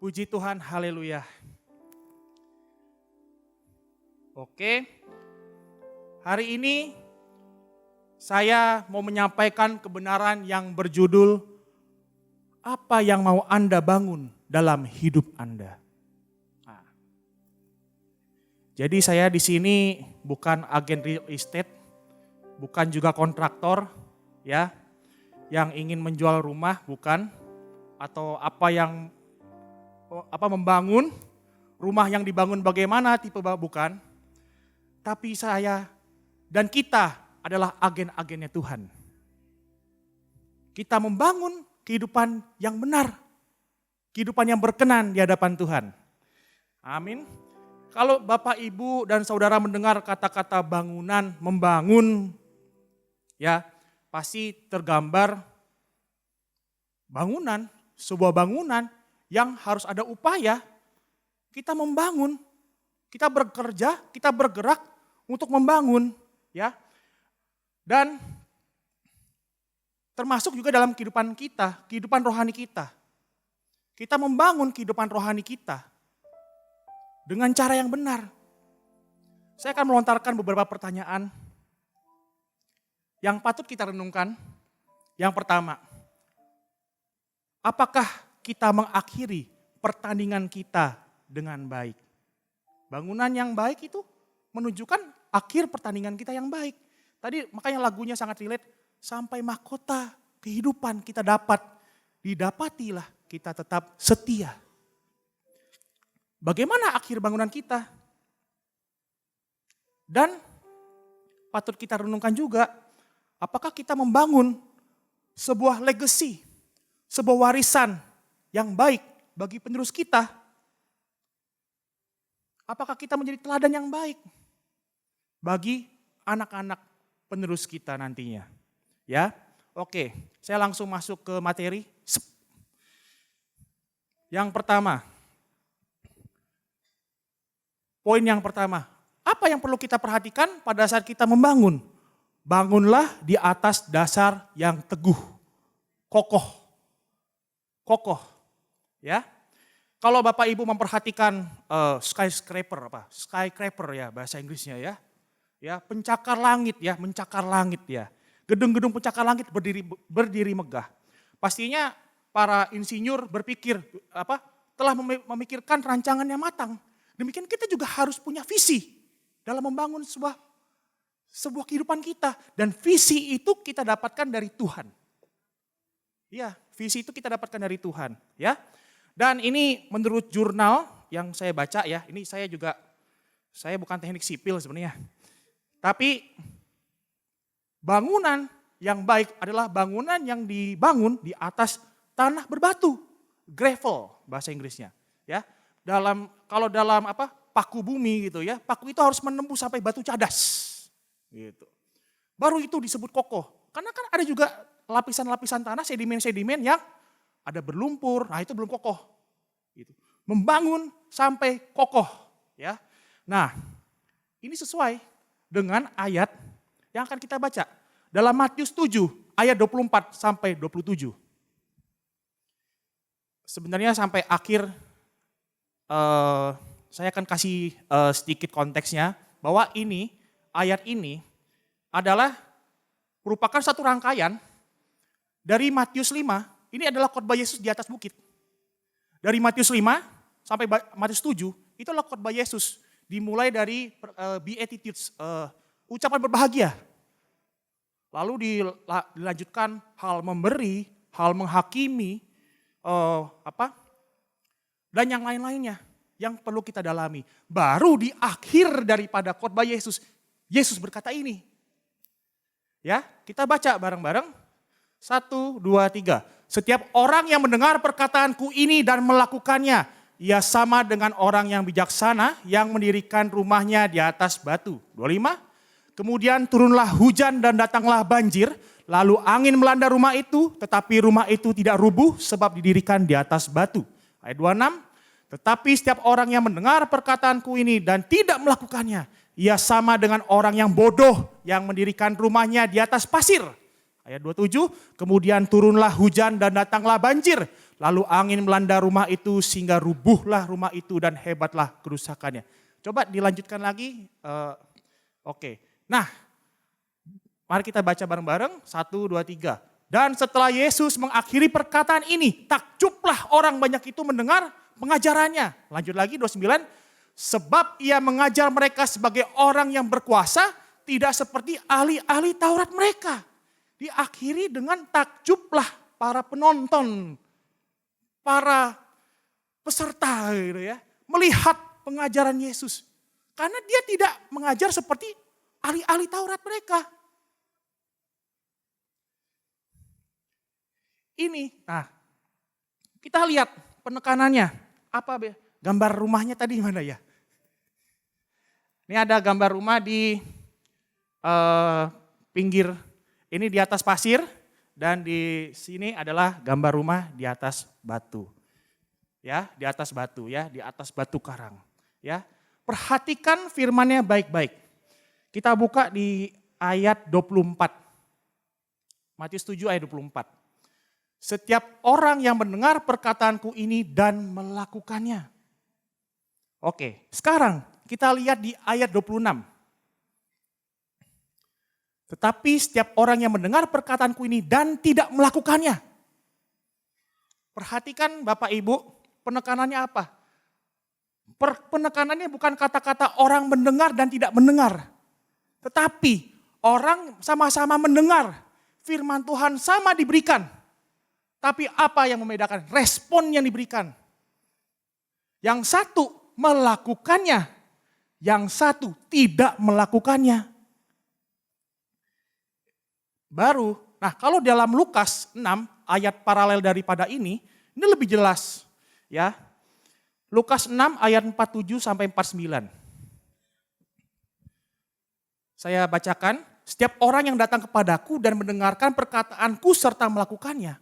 Puji Tuhan, haleluya. Oke, hari ini saya mau menyampaikan kebenaran yang berjudul apa yang mau Anda bangun dalam hidup Anda. Nah, jadi saya di sini bukan agen real estate, bukan juga kontraktor, ya, yang ingin menjual rumah, bukan, atau membangun rumah yang dibangun bagaimana tipe bukan. Tapi saya dan kita adalah agen-agennya Tuhan. Kita membangun kehidupan yang benar. Kehidupan yang berkenan di hadapan Tuhan. Amin. Kalau Bapak, Ibu, dan Saudara mendengar kata-kata bangunan, membangun, ya pasti tergambar bangunan, sebuah bangunan yang harus ada upaya. Kita membangun, kita bekerja, kita bergerak untuk membangun, ya. Dan termasuk juga dalam kehidupan kita, kehidupan rohani kita. Kita membangun kehidupan rohani kita dengan cara yang benar. Saya akan melontarkan beberapa pertanyaan yang patut kita renungkan. Yang pertama, apakah kita mengakhiri pertandingan kita dengan baik? Bangunan yang baik itu menunjukkan akhir pertandingan kita yang baik. Tadi makanya lagunya sangat relate, sampai mahkota kehidupan kita didapatilah kita tetap setia. Bagaimana akhir bangunan kita? Dan patut kita renungkan juga, apakah kita membangun sebuah legacy, sebuah warisan yang baik bagi penerus kita? Apakah kita menjadi teladan yang baik bagi anak-anak penerus kita nantinya? Ya, oke, saya langsung masuk ke materi. Yang pertama, poin yang pertama, apa yang perlu kita perhatikan pada saat kita membangun? Bangunlah di atas dasar yang teguh, kokoh, ya. Kalau Bapak Ibu memperhatikan skyscraper ya bahasa Inggrisnya ya, pencakar langit ya, gedung-gedung pencakar langit berdiri megah. Pastinya para insinyur berpikir telah memikirkan rancangannya matang. Demikian kita juga harus punya visi dalam membangun sebuah kehidupan kita, dan visi itu kita dapatkan dari Tuhan. Ya, visi itu kita dapatkan dari Tuhan, ya. Dan ini menurut jurnal yang saya baca ya, ini saya bukan teknik sipil sebenarnya. Tapi bangunan yang baik adalah bangunan yang dibangun di atas tanah berbatu, gravel bahasa Inggrisnya, ya. Kalau dalam paku bumi gitu ya, paku itu harus menembus sampai batu cadas. Gitu. Baru itu disebut kokoh. Karena kan ada juga lapisan-lapisan tanah, sedimen-sedimen yang ada berlumpur, nah itu belum kokoh. Gitu. Membangun sampai kokoh, ya. Nah, ini sesuai dengan ayat yang akan kita baca dalam Matius 7 ayat 24 sampai 27. Sebenarnya sampai akhir saya akan kasih sedikit konteksnya bahwa ayat ini adalah merupakan satu rangkaian dari Matius 5. Ini adalah khotbah Yesus di atas bukit. Dari Matius 5 sampai Matius 7, itu adalah khotbah Yesus. Dimulai dari Beatitudes, ucapan berbahagia. Lalu dilanjutkan hal memberi, hal menghakimi, dan yang lain-lainnya yang perlu kita dalami. Baru di akhir daripada khotbah Yesus, Yesus berkata ini. Ya, kita baca bareng-bareng. 1, 2, 3. Setiap orang yang mendengar perkataanku ini dan melakukannya, ia sama dengan orang yang bijaksana yang mendirikan rumahnya di atas batu. 25. Kemudian turunlah hujan dan datanglah banjir, lalu angin melanda rumah itu, tetapi rumah itu tidak rubuh sebab didirikan di atas batu. Ayat 26. Tetapi setiap orang yang mendengar perkataanku ini dan tidak melakukannya, ia sama dengan orang yang bodoh yang mendirikan rumahnya di atas pasir. Ayat 27, kemudian turunlah hujan dan datanglah banjir, Lalu angin melanda rumah itu sehingga rubuhlah rumah itu dan hebatlah kerusakannya. Coba dilanjutkan lagi. Oke. Nah, mari kita baca bareng-bareng. 1, 2, 3. Dan setelah Yesus mengakhiri perkataan ini, takjublah orang banyak itu mendengar pengajarannya. Lanjut lagi 29. Sebab ia mengajar mereka sebagai orang yang berkuasa, tidak seperti ahli-ahli Taurat mereka. Diakhiri dengan takjublah para penonton, para peserta gitu ya, melihat pengajaran Yesus. Karena dia tidak mengajar seperti ahli-ahli Taurat mereka. Ini, nah kita lihat penekanannya. Apa gambar rumahnya tadi mana ya? Ini ada gambar rumah di pinggir, ini di atas pasir. Dan di sini adalah gambar rumah di atas batu. Ya, di atas batu ya, di atas batu karang. Ya. Perhatikan firman-Nya baik-baik. Kita buka di ayat 24. Matius 7 ayat 24. Setiap orang yang mendengar perkataanku ini dan melakukannya. Oke, sekarang kita lihat di ayat 26. Tetapi setiap orang yang mendengar perkataanku ini dan tidak melakukannya. Perhatikan Bapak Ibu, penekanannya apa? Penekanannya bukan kata-kata orang mendengar dan tidak mendengar. Tetapi orang sama-sama mendengar. Firman Tuhan sama diberikan. Tapi apa yang membedakan? Respon yang diberikan. Yang satu melakukannya. Yang satu tidak melakukannya. Baru, nah kalau dalam Lukas 6 ayat paralel daripada ini lebih jelas ya. Lukas 6 ayat 47 sampai 49. Saya bacakan, setiap orang yang datang kepadaku dan mendengarkan perkataanku serta melakukannya,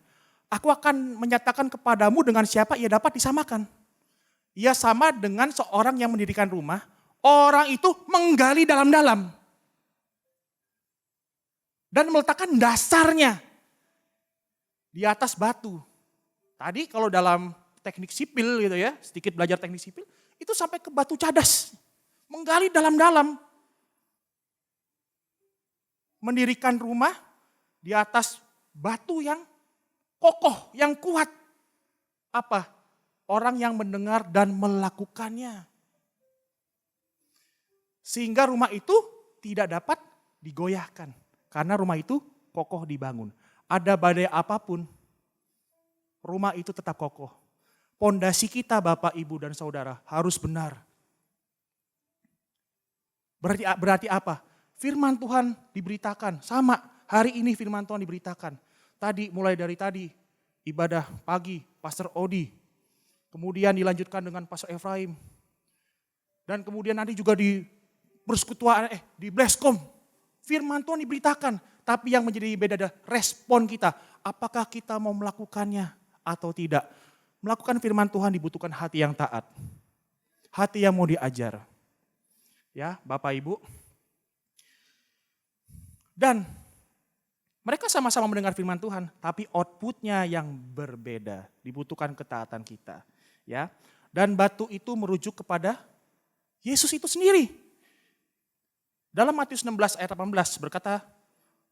aku akan menyatakan kepadamu dengan siapa ia dapat disamakan. Ia sama dengan seorang yang mendirikan rumah, orang itu menggali dalam-dalam. Dan meletakkan dasarnya di atas batu. Tadi kalau dalam teknik sipil gitu ya, sedikit belajar teknik sipil, itu sampai ke batu cadas. Menggali dalam-dalam. Mendirikan rumah di atas batu yang kokoh, yang kuat. Apa? Orang yang mendengar dan melakukannya. Sehingga rumah itu tidak dapat digoyahkan. Karena rumah itu kokoh dibangun. Ada badai apapun, rumah itu tetap kokoh. Pondasi kita Bapak, Ibu, dan Saudara harus benar. Berarti apa? Firman Tuhan diberitakan. Sama, hari ini firman Tuhan diberitakan. Mulai dari tadi, ibadah pagi, Pastor Odi. Kemudian dilanjutkan dengan Pastor Efraim. Dan kemudian nanti juga di persekutuan, di Bleskom. Firman Tuhan diberitakan, tapi yang menjadi beda adalah respon kita. Apakah kita mau melakukannya atau tidak? Melakukan firman Tuhan dibutuhkan hati yang taat. Hati yang mau diajar. Ya, Bapak Ibu. Dan mereka sama-sama mendengar firman Tuhan, tapi outputnya yang berbeda. Dibutuhkan ketaatan kita. Ya, dan batu itu merujuk kepada Yesus itu sendiri. Dalam Matius 16 ayat 18 berkata,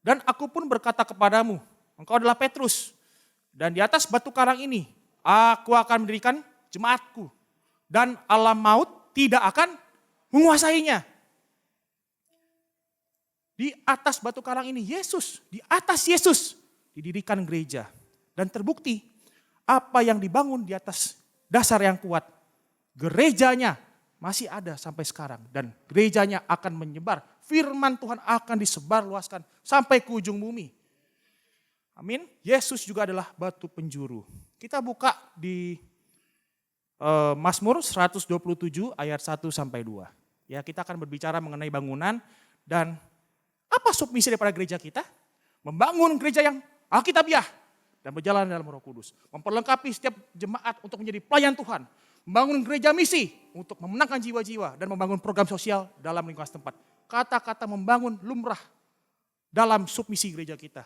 dan aku pun berkata kepadamu, engkau adalah Petrus. Dan di atas batu karang ini, aku akan mendirikan jemaatku. Dan alam maut tidak akan menguasainya. Di atas batu karang ini, Yesus, di atas Yesus didirikan gereja. Dan terbukti, apa yang dibangun di atas dasar yang kuat, gerejanya masih ada sampai sekarang. Dan gerejanya akan menyebar. Firman Tuhan akan disebarluaskan sampai ke ujung bumi. Amin. Yesus juga adalah batu penjuru. Kita buka di Mazmur 127 ayat 1 sampai 2. Ya, kita akan berbicara mengenai bangunan dan apa submisi daripada gereja kita? Membangun gereja yang alkitabiah dan berjalan dalam Roh Kudus. Memperlengkapi setiap jemaat untuk menjadi pelayan Tuhan. Membangun gereja misi untuk memenangkan jiwa-jiwa dan membangun program sosial dalam lingkungan setempat. Kata-kata membangun lumrah dalam submisi gereja kita.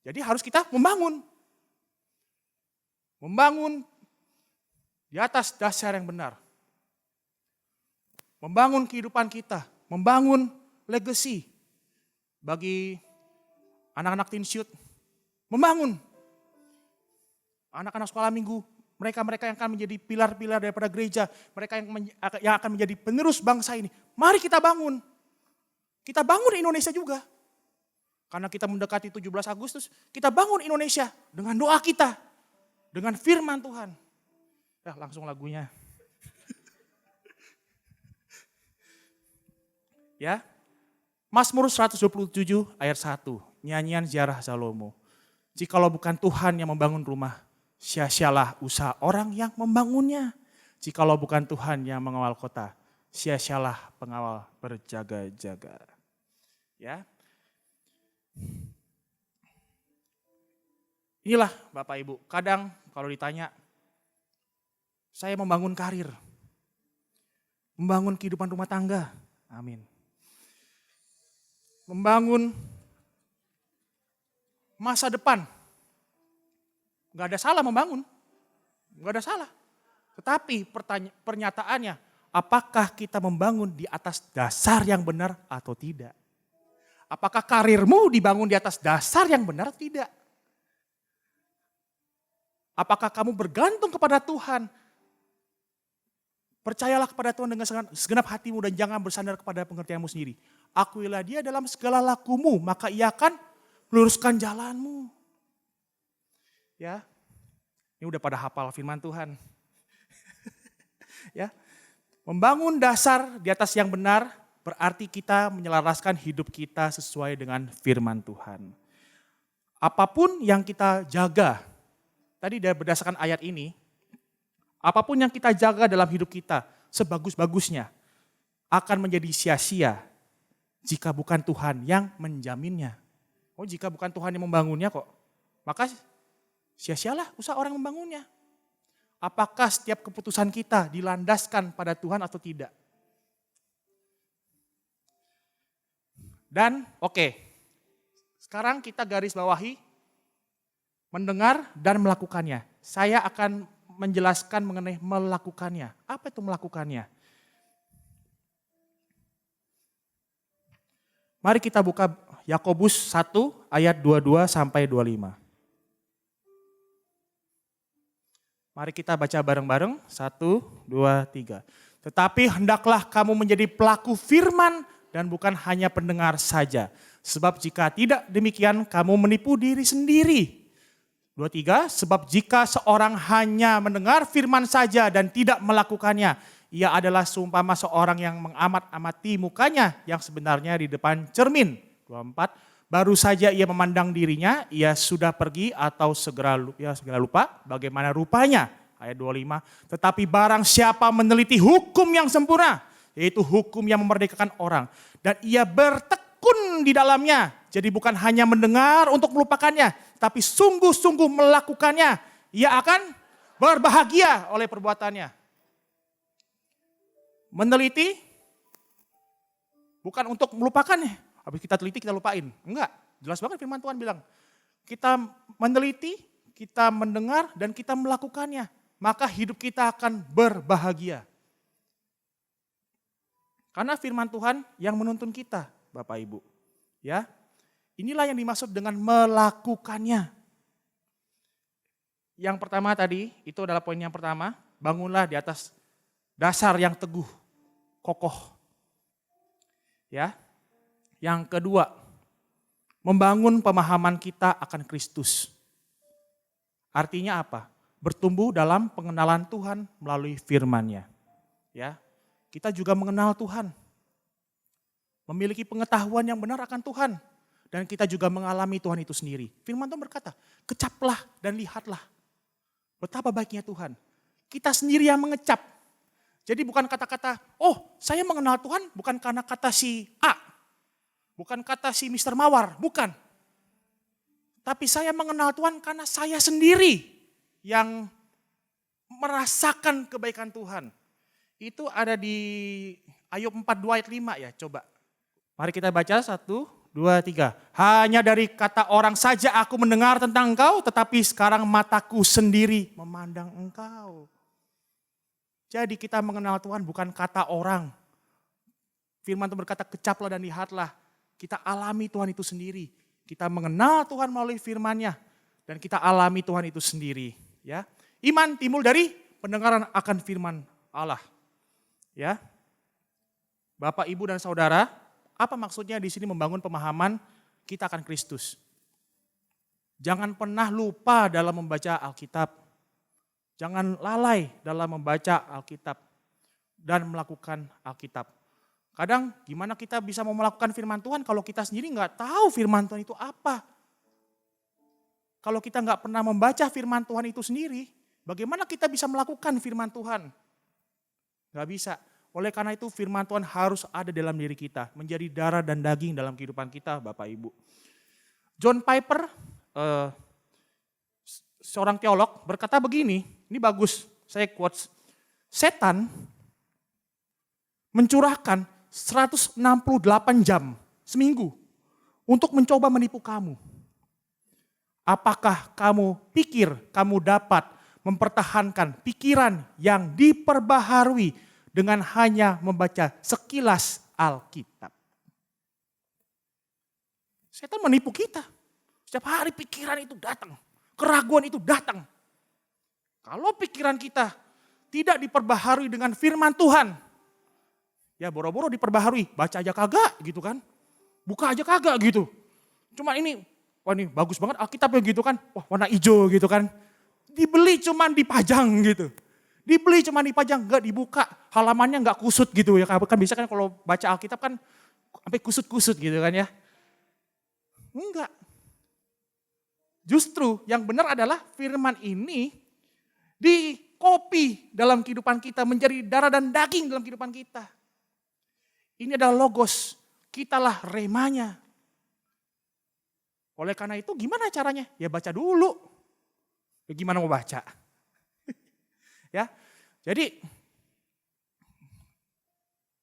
Jadi harus kita membangun. Membangun di atas dasar yang benar. Membangun kehidupan kita, membangun legacy bagi anak-anak teen youth, membangun anak-anak sekolah minggu, mereka yang akan menjadi pilar-pilar daripada gereja, mereka yang akan menjadi penerus bangsa ini. Mari kita bangun. Kita bangun Indonesia juga. Karena kita mendekati 17 Agustus, kita bangun Indonesia dengan doa kita, dengan firman Tuhan. Ya, langsung lagunya. Ya, Mazmur 127 ayat 1, nyanyian ziarah Salomo. Jikalau bukan Tuhan yang membangun rumah, sia-sialah usaha orang yang membangunnya. Jikalau bukan Tuhan yang mengawal kota, sia-sialah pengawal berjaga-jaga. Ya. Inilah Bapak Ibu, kadang kalau ditanya, saya membangun karir, membangun kehidupan rumah tangga, amin. Membangun masa depan. Gak ada salah membangun, gak ada salah. Tetapi pernyataannya, apakah kita membangun di atas dasar yang benar atau tidak? Apakah karirmu dibangun di atas dasar yang benar atau tidak? Apakah kamu bergantung kepada Tuhan? Percayalah kepada Tuhan dengan segenap hatimu dan jangan bersandar kepada pengertianmu sendiri. Akuilah Dia dalam segala lakumu, maka Ia akan meluruskan jalanmu. Ya, ini udah pada hafal firman Tuhan. Ya, membangun dasar di atas yang benar berarti kita menyelaraskan hidup kita sesuai dengan firman Tuhan. Apapun yang kita jaga, tadi berdasarkan ayat ini, apapun yang kita jaga dalam hidup kita, sebagus-bagusnya, akan menjadi sia-sia jika bukan Tuhan yang menjaminnya. Oh, jika bukan Tuhan yang membangunnya kok, maka sia-sialah usaha orang membangunnya. Apakah setiap keputusan kita dilandaskan pada Tuhan atau tidak? Dan oke, sekarang kita garis bawahi mendengar dan melakukannya. Saya akan menjelaskan mengenai melakukannya. Apa itu melakukannya? Mari kita buka Yakobus 1 ayat 22 sampai 25. Mari kita baca bareng-bareng. 1, 2, 3. Tetapi hendaklah kamu menjadi pelaku firman dan bukan hanya pendengar saja. Sebab jika tidak demikian kamu menipu diri sendiri. 23, sebab jika seorang hanya mendengar firman saja dan tidak melakukannya, ia adalah seumpama seorang yang mengamat-amati mukanya yang sebenarnya di depan cermin. 24, baru saja ia memandang dirinya, ia sudah pergi atau segera lupa bagaimana rupanya. Ayat 25, tetapi barang siapa meneliti hukum yang sempurna, yaitu hukum yang memerdekakan orang, dan ia bertekun di dalamnya, jadi bukan hanya mendengar untuk melupakannya, tapi sungguh-sungguh melakukannya, ia akan berbahagia oleh perbuatannya. Meneliti bukan untuk melupakannya. Habis kita teliti kita lupain. Enggak, jelas banget firman Tuhan bilang. Kita meneliti, kita mendengar dan kita melakukannya. Maka hidup kita akan berbahagia. Karena firman Tuhan yang menuntun kita, Bapak Ibu. Ya, inilah yang dimaksud dengan melakukannya. Yang pertama tadi, itu adalah poin yang pertama. Bangunlah di atas dasar yang teguh, kokoh. Ya. Yang kedua, membangun pemahaman kita akan Kristus. Artinya apa? Bertumbuh dalam pengenalan Tuhan melalui firman-Nya. Ya. Kita juga mengenal Tuhan. Memiliki pengetahuan yang benar akan Tuhan. Dan kita juga mengalami Tuhan itu sendiri. Firman Tuhan berkata, kecaplah dan lihatlah. Betapa baiknya Tuhan. Kita sendiri yang mengecap. Jadi bukan kata-kata, oh saya mengenal Tuhan bukan karena kata si A. Bukan kata si Mr. Mawar, bukan. Tapi saya mengenal Tuhan karena saya sendiri yang merasakan kebaikan Tuhan. Itu ada di Ayub 42 ayat 5 ya, coba. Mari kita baca 1, 2, 3. Hanya dari kata orang saja aku mendengar tentang engkau, tetapi sekarang mataku sendiri memandang engkau. Jadi kita mengenal Tuhan bukan kata orang. Firman Tuhan berkata kecaplah dan lihatlah. Kita alami Tuhan itu sendiri. Kita mengenal Tuhan melalui firman-Nya. Dan kita alami Tuhan itu sendiri. Ya, iman timbul dari pendengaran akan firman Allah. Ya, Bapak, Ibu, dan Saudara, apa maksudnya di sini membangun pemahaman kita akan Kristus? Jangan pernah lupa dalam membaca Alkitab. Jangan lalai dalam membaca Alkitab dan melakukan Alkitab. Kadang gimana kita bisa mau melakukan firman Tuhan kalau kita sendiri nggak tahu firman Tuhan itu apa? Kalau kita nggak pernah membaca firman Tuhan itu sendiri, bagaimana kita bisa melakukan firman Tuhan? Nggak bisa. Oleh karena itu firman Tuhan harus ada dalam diri kita, menjadi darah dan daging dalam kehidupan kita, Bapak Ibu. John Piper, seorang teolog, berkata begini, ini bagus, saya quotes. Setan mencurahkan 168 jam seminggu untuk mencoba menipu kamu. Apakah kamu pikir kamu dapat mempertahankan pikiran yang diperbaharui dengan hanya membaca sekilas Alkitab? Setan menipu kita. Setiap hari pikiran itu datang. Keraguan itu datang. Kalau pikiran kita tidak diperbaharui dengan firman Tuhan. Ya boro-boro diperbaharui. Baca aja kagak gitu kan. Buka aja kagak gitu. Cuma ini, wah ini bagus banget Alkitabnya gitu kan. Wah warna hijau gitu kan. Dibeli cuman dipajang gitu. Dibeli cuma dipajang, nggak dibuka, halamannya nggak kusut gitu ya. Kan bisa kan kalau baca Alkitab kan sampai kusut-kusut gitu kan ya. Enggak. Justru yang benar adalah firman ini dikopi dalam kehidupan kita, menjadi darah dan daging dalam kehidupan kita. Ini adalah logos, kitalah remanya. Oleh karena itu gimana caranya? Ya baca dulu. Ya gimana mau baca? Ya, jadi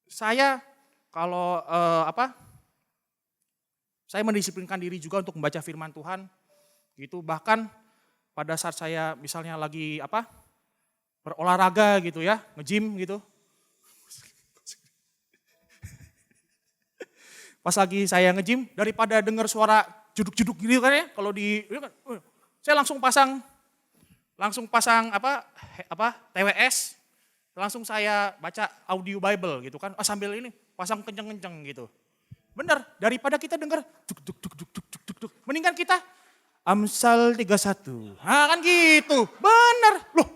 saya kalau saya mendisiplinkan diri juga untuk membaca firman Tuhan, gitu. Bahkan pada saat saya misalnya lagi berolahraga gitu ya, nge-gym gitu. Pas lagi saya nge-gym, daripada dengar suara juduk-juduk gitu kan ya, kalau saya langsung pasang TWS, langsung saya baca audio Bible gitu kan, sambil ini pasang kenceng-kenceng gitu. Bener, daripada kita dengar duk, mendingan kita Amsal 31. Nah kan gitu, bener loh.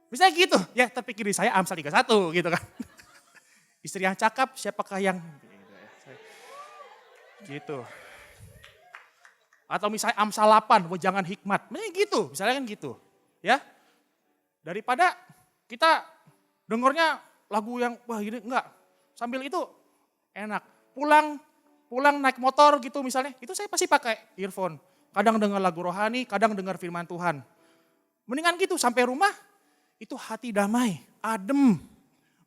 Bisa gitu, ya terpikir di saya Amsal 31 gitu kan. Istri yang cakap siapakah yang gitu. Atau misalnya Amsal 8, jangan hikmat. Misalnya kan gitu. Ya. Daripada kita dengarnya lagu yang wah gini enggak. Sambil itu enak. Pulang naik motor gitu misalnya, itu saya pasti pakai earphone. Kadang dengar lagu rohani, kadang dengar firman Tuhan. Mendingan gitu sampai rumah itu hati damai, adem.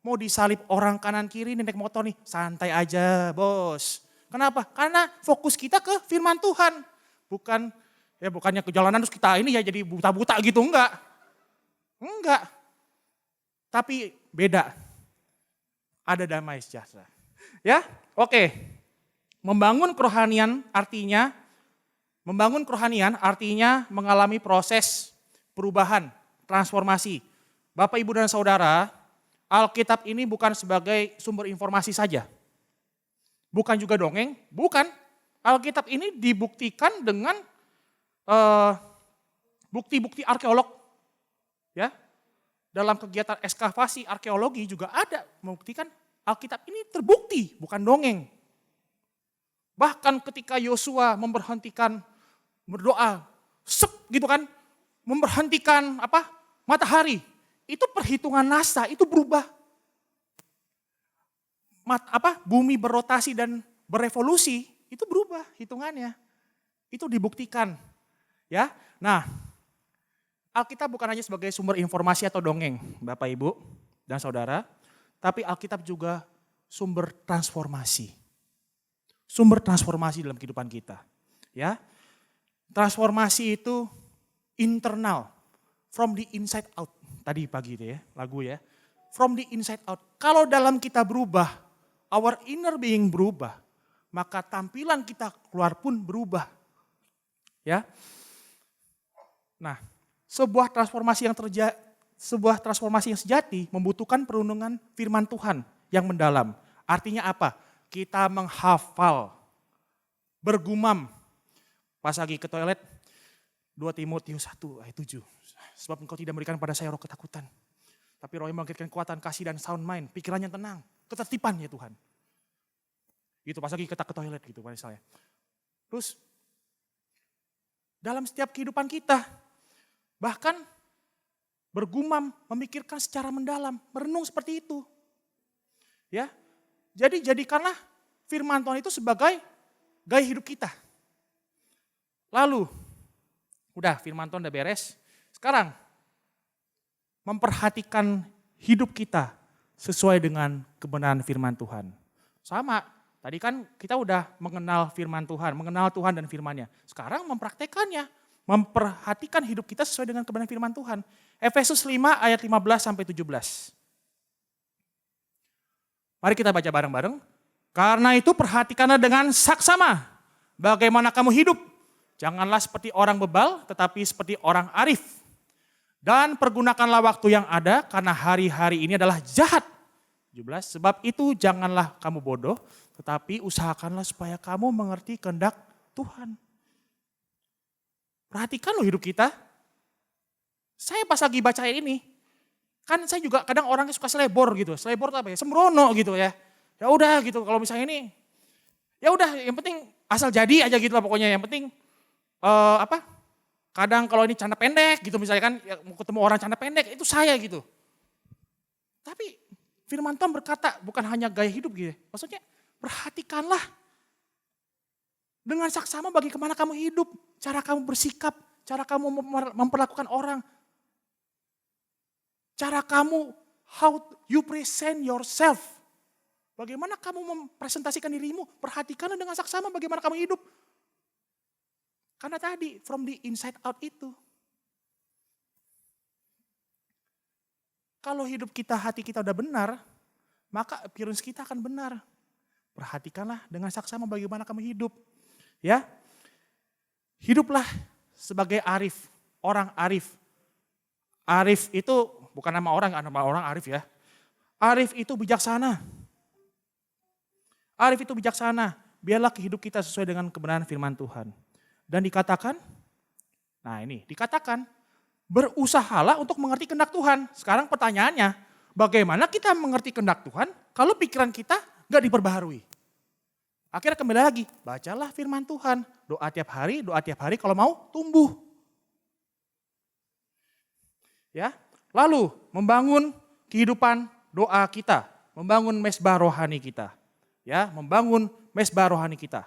Mau disalib orang kanan kiri naik motor nih, santai aja, Bos. Kenapa? Karena fokus kita ke firman Tuhan. Bukannya ke jalanan terus kita ini ya jadi buta-buta gitu, enggak. Tapi beda. Ada damai sejahtera. Ya, oke. Membangun kerohanian artinya mengalami proses perubahan, transformasi. Bapak, Ibu, dan Saudara, Alkitab ini bukan sebagai sumber informasi saja. Bukan juga dongeng, bukan. Alkitab ini dibuktikan dengan bukti-bukti arkeolog. Ya. Dalam kegiatan ekskavasi arkeologi juga ada membuktikan Alkitab ini terbukti, bukan dongeng. Bahkan ketika Yosua memberhentikan berdoa, gitu kan, memberhentikan matahari, itu perhitungan NASA itu berubah. Bumi berotasi dan berevolusi, itu berubah hitungannya. Itu dibuktikan. Ya. Nah, Alkitab bukan hanya sebagai sumber informasi atau dongeng, Bapak, Ibu, dan Saudara, tapi Alkitab juga sumber transformasi. sumber transformasi dalam kehidupan kita. Ya, transformasi itu internal, from the inside out. Tadi pagi itu ya, lagu ya. From the inside out. Kalau dalam kita berubah, our inner being berubah, maka tampilan kita keluar pun berubah. Ya. Nah, sebuah transformasi yang sejati membutuhkan perundungan firman Tuhan yang mendalam. Artinya apa? Kita menghafal, bergumam. Pas lagi ke toilet, 2 Timotius 1 ayat 7. Sebab engkau tidak memberikan pada saya roh ketakutan. Tapi roh yang membangkitkan kekuatan, kasih dan sound mind. Pikirannya tenang, ketertiban ya Tuhan. Gitu pas lagi kita ke toilet gitu misalnya. Terus dalam setiap kehidupan kita, bahkan bergumam, memikirkan secara mendalam, merenung seperti itu. Ya, jadi jadikanlah firman Tuhan itu sebagai gaya hidup kita. Lalu, udah firman Tuhan udah beres. Sekarang, memperhatikan hidup kita sesuai dengan kebenaran firman Tuhan. Sama, tadi kan kita udah mengenal firman Tuhan, mengenal Tuhan dan firman-Nya. Sekarang mempraktekannya, memperhatikan hidup kita sesuai dengan kebenaran firman Tuhan. Efesus 5 ayat 15 sampai 17. Mari kita baca bareng-bareng. Karena itu perhatikanlah dengan saksama bagaimana kamu hidup. Janganlah seperti orang bebal, tetapi seperti orang arif. Dan pergunakanlah waktu yang ada, karena hari-hari ini adalah jahat. 17, sebab itu janganlah kamu bodoh, tetapi usahakanlah supaya kamu mengerti kehendak Tuhan. Perhatikan loh hidup kita. Saya pas lagi baca ini, kan saya juga kadang orangnya suka selebor gitu. Selebor itu apa ya? Sembrono gitu ya. Ya udah gitu, kalau misalnya ini, ya udah yang penting asal jadi aja gitu lah pokoknya. Yang penting kadang kalau ini canda pendek gitu misalnya kan, ya, mau ketemu orang canda pendek, itu saya gitu. Tapi firman Tuhan berkata bukan hanya gaya hidup gitu. Maksudnya perhatikanlah dengan saksama bagaimana kamu hidup, cara kamu bersikap, cara kamu memperlakukan orang. Cara kamu, how you present yourself. Bagaimana kamu mempresentasikan dirimu, perhatikanlah dengan saksama bagaimana kamu hidup. Karena tadi, from the inside out itu. Kalau hidup kita, hati kita udah benar, maka appearance kita akan benar. Perhatikanlah dengan saksama bagaimana kamu hidup. Ya, hiduplah sebagai arif, orang arif. Arif itu bukan nama orang arif ya. Arif itu bijaksana. Arif itu bijaksana. Biarlah hidup kita sesuai dengan kebenaran firman Tuhan. Dan dikatakan, berusahalah untuk mengerti kehendak Tuhan. Sekarang pertanyaannya, bagaimana kita mengerti kehendak Tuhan kalau pikiran kita gak diperbaharui? Akhirnya kembali lagi, bacalah firman Tuhan. Doa tiap hari kalau mau tumbuh. Ya, lalu membangun kehidupan doa kita, membangun mesbah rohani kita. Ya, membangun mesbah rohani kita.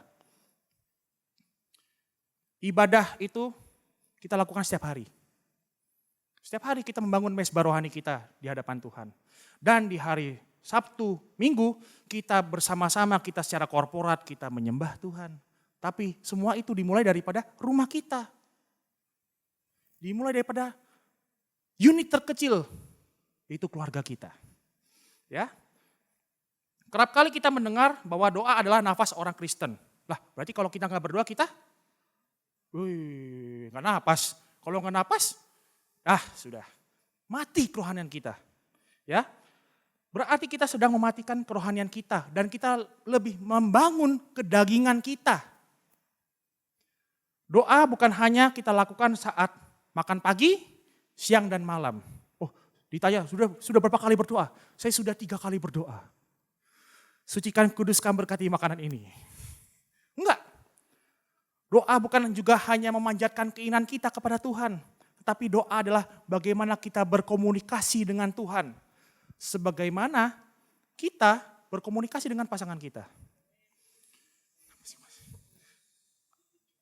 Ibadah itu kita lakukan setiap hari. Setiap hari kita membangun mesbah rohani kita di hadapan Tuhan. Dan di hari Sabtu, Minggu, kita bersama-sama, kita secara korporat, kita menyembah Tuhan. Tapi semua itu dimulai daripada rumah kita. Dimulai daripada unit terkecil, yaitu keluarga kita. Ya. Kerap kali kita mendengar bahwa doa adalah nafas orang Kristen. Lah, berarti kalau kita nggak berdoa kita, nggak napas. Kalau nggak napas, sudah mati kerohanian kita. Ya, berarti kita sedang mematikan kerohanian kita dan kita lebih membangun kedagingan kita. Doa bukan hanya kita lakukan saat makan pagi, siang dan malam. Oh, ditanya sudah berapa kali berdoa? Saya sudah 3 kali berdoa. Sucikan, kuduskan, berkati makanan ini. Enggak. Doa bukan juga hanya memanjatkan keinginan kita kepada Tuhan. Tetapi doa adalah bagaimana kita berkomunikasi dengan Tuhan. Sebagaimana kita berkomunikasi dengan pasangan kita.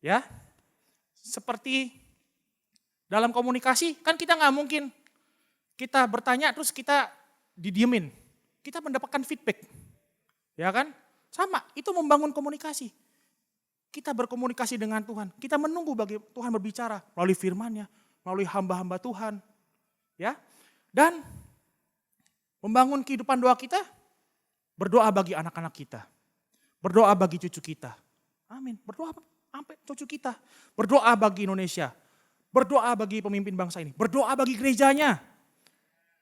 Ya, seperti dalam komunikasi kan kita nggak mungkin kita bertanya terus kita didiemin. Kita mendapatkan feedback. Ya kan? Sama, itu membangun komunikasi. Kita berkomunikasi dengan Tuhan. Kita menunggu bagi Tuhan berbicara melalui firman-Nya, melalui hamba-hamba Tuhan. Ya. Dan membangun kehidupan doa kita, berdoa bagi anak-anak kita. Berdoa bagi cucu kita. Amin. Berdoa sampai cucu kita. Berdoa bagi Indonesia. Berdoa bagi pemimpin bangsa ini. Berdoa bagi gerejanya.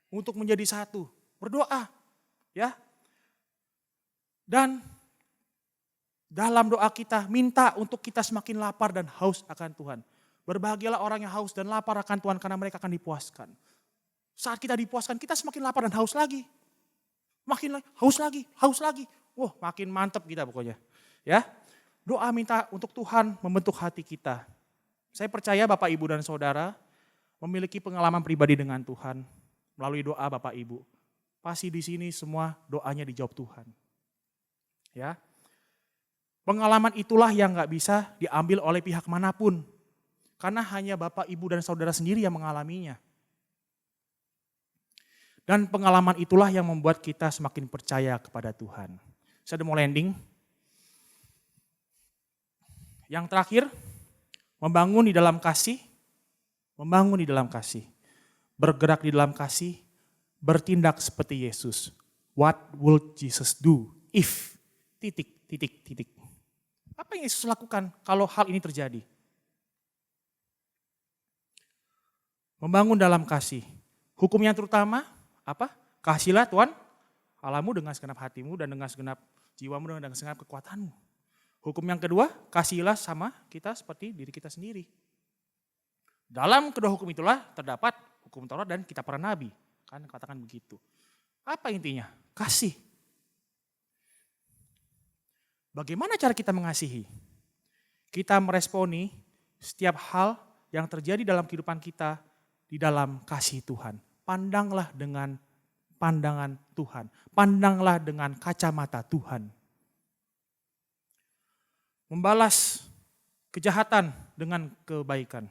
Untuk menjadi satu. Berdoa. Ya. Dan dalam doa kita minta untuk kita semakin lapar dan haus akan Tuhan. Berbahagialah orang yang haus dan lapar akan Tuhan karena mereka akan dipuaskan. Saat kita dipuaskan kita semakin lapar dan haus lagi. Makin haus lagi, haus lagi. Wah, makin mantap kita pokoknya. Ya. Doa minta untuk Tuhan membentuk hati kita. Saya percaya Bapak Ibu dan Saudara memiliki pengalaman pribadi dengan Tuhan melalui doa Bapak Ibu. Pasti di sini semua doanya dijawab Tuhan. Ya. Pengalaman itulah yang gak bisa diambil oleh pihak manapun. Karena hanya Bapak, Ibu, dan Saudara sendiri yang mengalaminya. Dan pengalaman itulah yang membuat kita semakin percaya kepada Tuhan. Saya udah mau landing. Yang terakhir, membangun di dalam kasih. Membangun di dalam kasih. Bergerak di dalam kasih. Bertindak seperti Yesus. What would Jesus do if... titik. Apa yang Yesus lakukan kalau hal ini terjadi? Membangun dalam kasih. Hukum yang terutama apa? Kasihilah Tuhan Allahmu dengan segenap hatimu dan dengan segenap jiwamu dan dengan segenap kekuatanmu. Hukum yang kedua, kasihilah sama kita seperti diri kita sendiri. Dalam kedua hukum itulah terdapat hukum Taurat dan kitab para nabi. Kan katakan begitu. Apa intinya? Kasih. Bagaimana cara kita mengasihi? Kita meresponi setiap hal yang terjadi dalam kehidupan kita di dalam kasih Tuhan. Pandanglah dengan pandangan Tuhan. Pandanglah dengan kacamata Tuhan. Membalas kejahatan dengan kebaikan.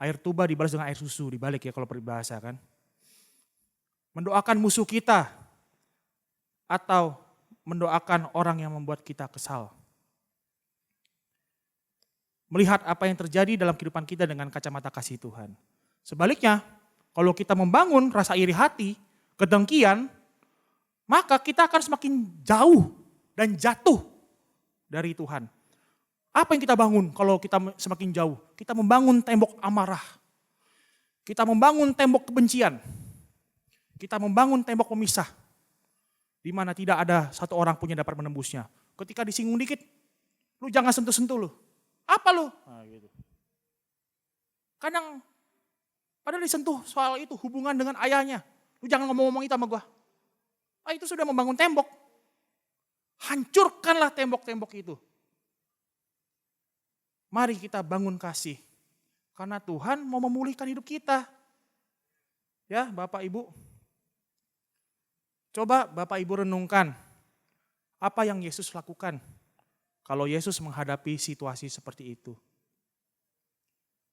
Air tuba dibalas dengan air susu, dibalik ya kalau peribahasa kan. Mendoakan musuh kita atau mendoakan orang yang membuat kita kesal. Melihat apa yang terjadi dalam kehidupan kita dengan kacamata kasih Tuhan. Sebaliknya, kalau kita membangun rasa iri hati, kedengkian, maka kita akan semakin jauh dan jatuh dari Tuhan. Apa yang kita bangun kalau kita semakin jauh? Kita membangun tembok amarah. Kita membangun tembok kebencian. Kita membangun tembok pemisah. Di mana tidak ada satu orang pun yang dapat menembusnya. Ketika disinggung dikit, lu jangan sentuh-sentuh lu. Apa lu? Nah, gitu. Kadang, padahal disentuh soal itu hubungan dengan ayahnya. Lu jangan ngomong-ngomong itu sama gua. Itu sudah membangun tembok. Hancurkanlah tembok-tembok itu. Mari kita bangun kasih. Karena Tuhan mau memulihkan hidup kita. Ya, Bapak Ibu. Coba Bapak Ibu renungkan apa yang Yesus lakukan kalau Yesus menghadapi situasi seperti itu.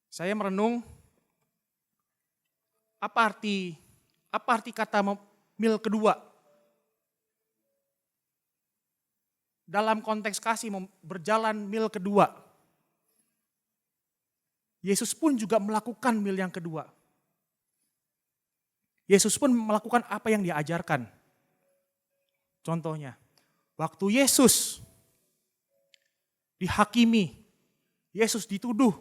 Saya merenung apa arti kata mil kedua. Dalam konteks kasih berjalan mil kedua. Yesus pun juga melakukan mil yang kedua. Yesus pun melakukan apa yang diajarkan. Contohnya, waktu Yesus dihakimi, Yesus dituduh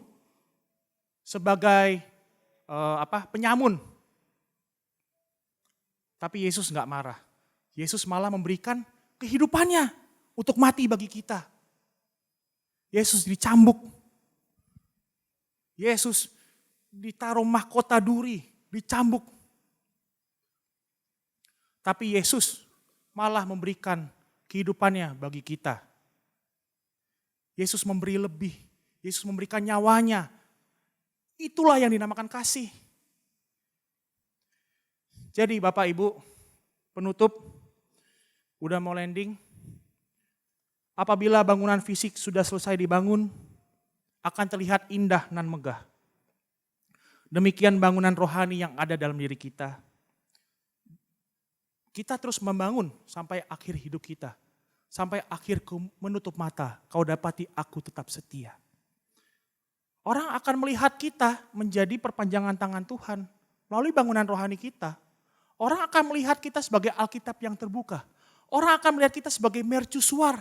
sebagai penyamun. Tapi Yesus enggak marah. Yesus malah memberikan kehidupannya untuk mati bagi kita. Yesus dicambuk. Yesus ditaruh mahkota duri, dicambuk. Tapi Yesus malah memberikan kehidupannya bagi kita. Yesus memberi lebih. Yesus memberikan nyawanya. Itulah yang dinamakan kasih. Jadi Bapak Ibu, penutup, udah mau landing. Apabila bangunan fisik sudah selesai dibangun, akan terlihat indah nan megah. Demikian bangunan rohani yang ada dalam diri kita. Kita terus membangun sampai akhir hidup kita. sampai akhirku menutup mata, kau dapati aku tetap setia. Orang akan melihat kita menjadi perpanjangan tangan Tuhan melalui bangunan rohani kita. Orang akan melihat kita sebagai Alkitab yang terbuka. Orang akan melihat kita sebagai mercusuar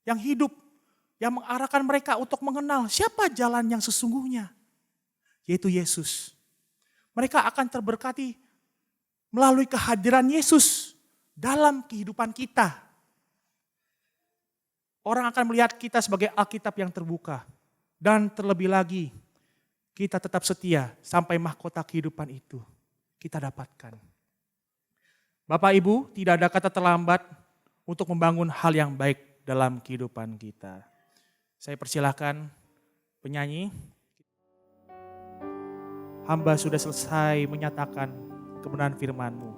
yang hidup, yang mengarahkan mereka untuk mengenal siapa jalan yang sesungguhnya, yaitu Yesus. Mereka akan terberkati melalui kehadiran Yesus dalam kehidupan kita. Orang akan melihat kita sebagai Alkitab yang terbuka. Dan terlebih lagi, kita tetap setia sampai mahkota kehidupan itu kita dapatkan. Bapak Ibu, tidak ada kata terlambat untuk membangun hal yang baik dalam kehidupan kita. Saya persilahkan penyanyi. Hamba sudah selesai menyatakan kebenaran firman-Mu.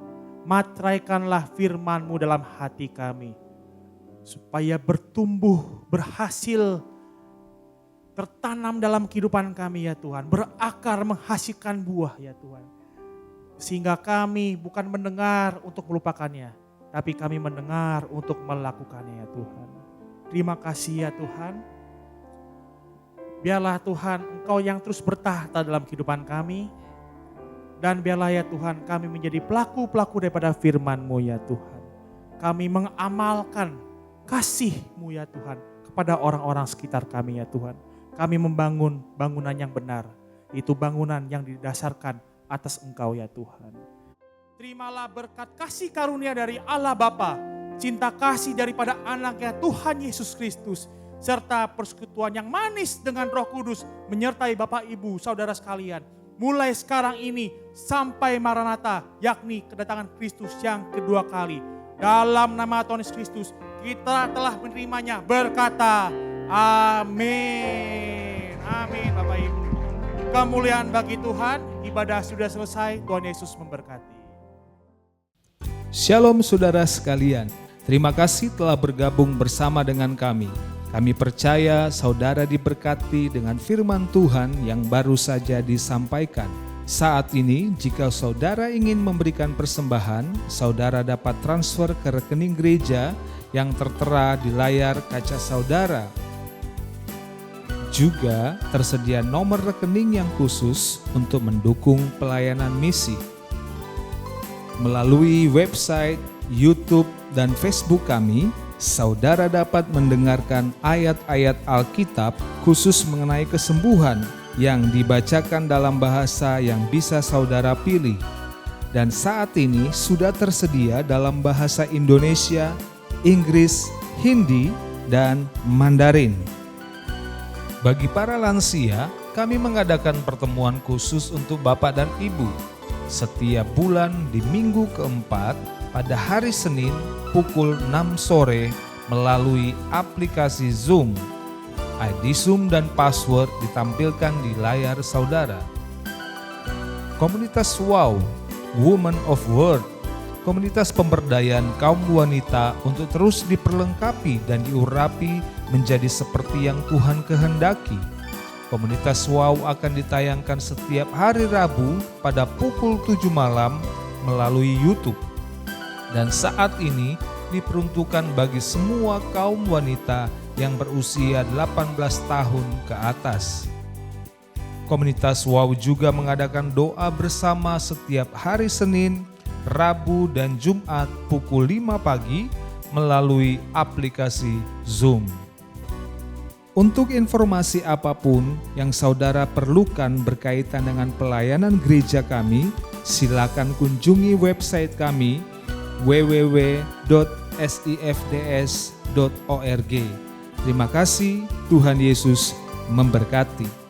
Materaikanlah firman-Mu dalam hati kami, supaya bertumbuh, berhasil, tertanam dalam kehidupan kami ya Tuhan. Berakar, menghasilkan buah ya Tuhan. Sehingga kami bukan mendengar untuk melupakannya, tapi kami mendengar untuk melakukannya ya Tuhan. Terima kasih ya Tuhan. Biarlah Tuhan Engkau yang terus bertahta dalam kehidupan kami. Dan biarlah ya Tuhan kami menjadi pelaku-pelaku daripada firman-Mu ya Tuhan. Kami mengamalkan kasih-Mu ya Tuhan kepada orang-orang sekitar kami ya Tuhan. Kami membangun bangunan yang benar. Itu bangunan yang didasarkan atas Engkau ya Tuhan. Terimalah berkat kasih karunia dari Allah Bapa, cinta kasih daripada anaknya Tuhan Yesus Kristus, serta persekutuan yang manis dengan Roh Kudus menyertai Bapak Ibu saudara sekalian. Mulai sekarang ini sampai Maranatha, yakni kedatangan Kristus yang kedua kali. Dalam nama Tuhan Yesus Kristus kita telah menerimanya, berkata amin. Amin Bapak Ibu. Kemuliaan bagi Tuhan, ibadah sudah selesai, Tuhan Yesus memberkati. Shalom saudara sekalian, terima kasih telah bergabung bersama dengan kami. Kami percaya saudara diberkati dengan firman Tuhan yang baru saja disampaikan. Saat ini jika saudara ingin memberikan persembahan, saudara dapat transfer ke rekening gereja yang tertera di layar kaca saudara. Juga tersedia nomor rekening yang khusus untuk mendukung pelayanan misi. Melalui website, YouTube, dan Facebook kami, saudara dapat mendengarkan ayat-ayat Alkitab khusus mengenai kesembuhan yang dibacakan dalam bahasa yang bisa saudara pilih. Dan saat ini sudah tersedia dalam bahasa Indonesia, Inggris, Hindi, dan Mandarin. Bagi para lansia, kami mengadakan pertemuan khusus untuk Bapak dan Ibu setiap bulan di minggu keempat pada hari Senin pukul 6 sore melalui aplikasi Zoom. ID Zoom dan password ditampilkan di layar saudara. Komunitas WOW, Women of Word, komunitas pemberdayaan kaum wanita untuk terus diperlengkapi dan diurapi menjadi seperti yang Tuhan kehendaki. Komunitas WOW akan ditayangkan setiap hari Rabu pada pukul 7 malam melalui YouTube. Dan saat ini diperuntukkan bagi semua kaum wanita yang berusia 18 tahun ke atas. Komunitas WOW juga mengadakan doa bersama setiap hari Senin, Rabu, dan Jumat pukul 5 pagi melalui aplikasi Zoom. Untuk informasi apapun yang saudara perlukan berkaitan dengan pelayanan gereja kami, silakan kunjungi website kami www.sifds.org. Terima kasih, Tuhan Yesus memberkati.